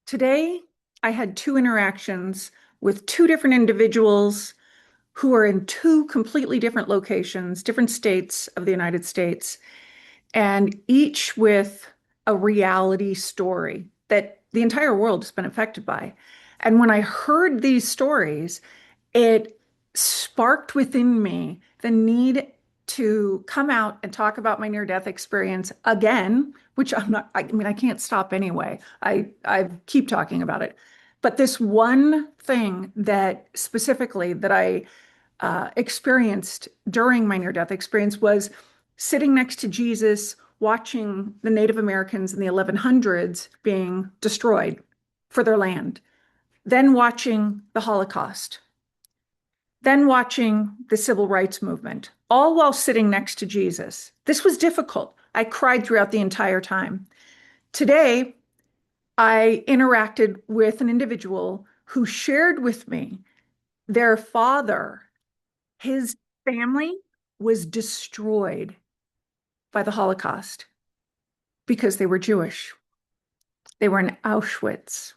Today, I had two interactions with two different individuals who are in two completely different locations, different states of the United States, and each with a reality story that the entire world has been affected by. And when I heard these stories, it sparked within me the need to come out and talk about my near-death experience again, which I mean, I can't stop anyway. I keep talking about it. But this one thing that specifically that I experienced during my near-death experience was sitting next to Jesus, watching the Native Americans in the 1100s being destroyed for their land, then watching the Holocaust, then watching the civil rights movement, all while sitting next to Jesus. This was difficult. I cried throughout the entire time. Today, I interacted with an individual who shared with me their father, his family was destroyed by the Holocaust because they were Jewish. They were in Auschwitz.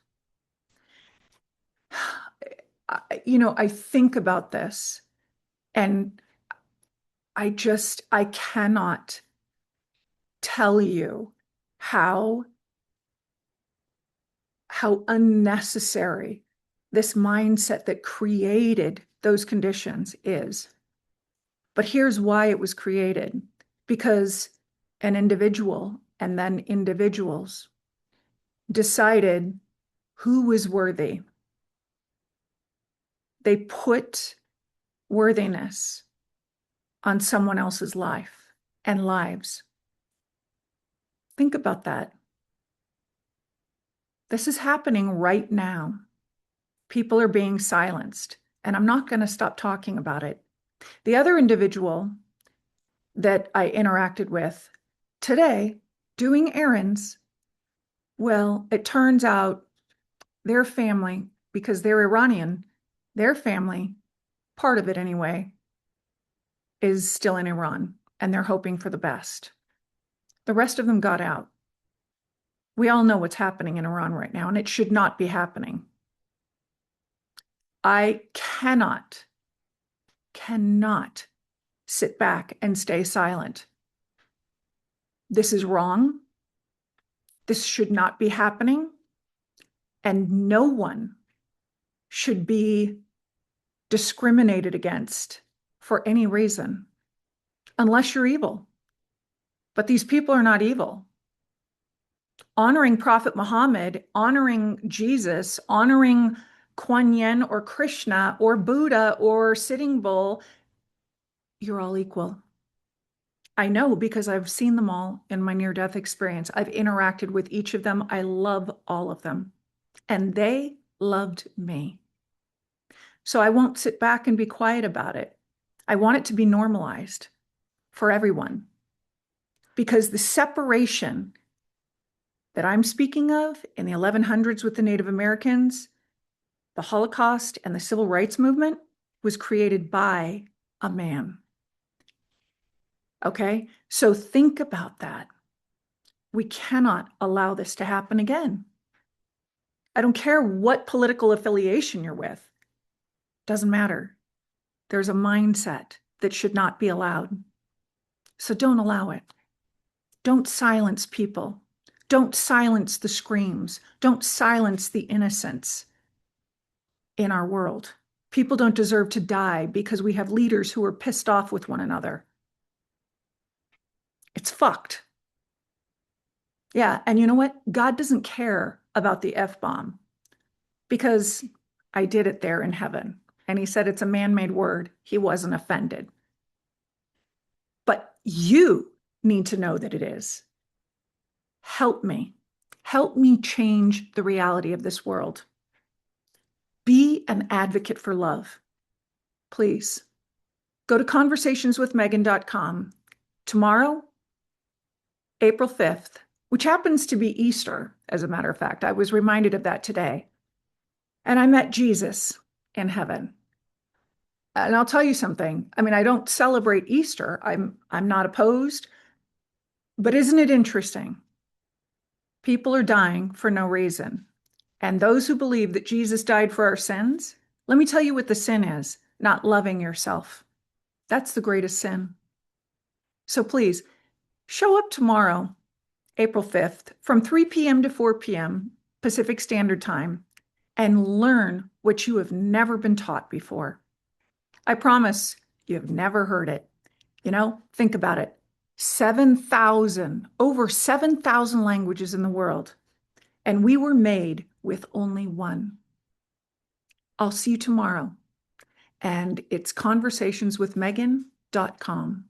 I think about this and I cannot tell you how unnecessary this mindset that created those conditions is. But here's why it was created. Because an individual and then individuals decided who was worthy. They put worthiness on someone else's life and lives. Think about that. This is happening right now. People are being silenced, and I'm not going to stop talking about it. The other individual that I interacted with today doing errands, well, it turns out their family, because they're Iranian, their family, part of it anyway, is still in Iran, and they're hoping for the best. The rest of them got out. We all know what's happening in Iran right now, and it should not be happening. I cannot sit back and stay silent. This is wrong. This should not be happening. And no one should be discriminated against for any reason, unless you're evil. But these people are not evil. Honoring Prophet Muhammad, honoring Jesus, honoring Kuan Yin or Krishna or Buddha or Sitting Bull, you're all equal. I know because I've seen them all in my near-death experience. I've interacted with each of them. I love all of them. And they loved me. So I won't sit back and be quiet about it. I want it to be normalized for everyone. Because the separation that I'm speaking of in the 1100s with the Native Americans, the Holocaust, and the Civil Rights Movement was created by a man. Okay? So think about that. We cannot allow this to happen again. I don't care what political affiliation you're with. Doesn't matter. There's a mindset that should not be allowed. So don't allow it. Don't silence people. Don't silence the screams. Don't silence the innocents in our world. People don't deserve to die because we have leaders who are pissed off with one another. It's fucked. Yeah, and you know what? God doesn't care about the F-bomb because I did it there in heaven. And he said it's a man-made word. He wasn't offended. But you need to know that it is. Help me. Help me change the reality of this world. Be an advocate for love. Please. Go to conversationswithmegan.com. Tomorrow, April 5th, which happens to be Easter, as a matter of fact. I was reminded of that today. And I met Jesus in heaven. And I'll tell you something. I mean, I don't celebrate Easter. I'm not opposed. But isn't it interesting? People are dying for no reason. And those who believe that Jesus died for our sins, let me tell you what the sin is: not loving yourself. That's the greatest sin. So please show up tomorrow, April 5th, from 3 p.m. to 4 p.m. Pacific Standard Time, and learn what you have never been taught before. I promise you have never heard it. Think about it. Over 7,000 languages in the world, and we were made with only one. I'll see you tomorrow, and it's conversationswithmegan.com.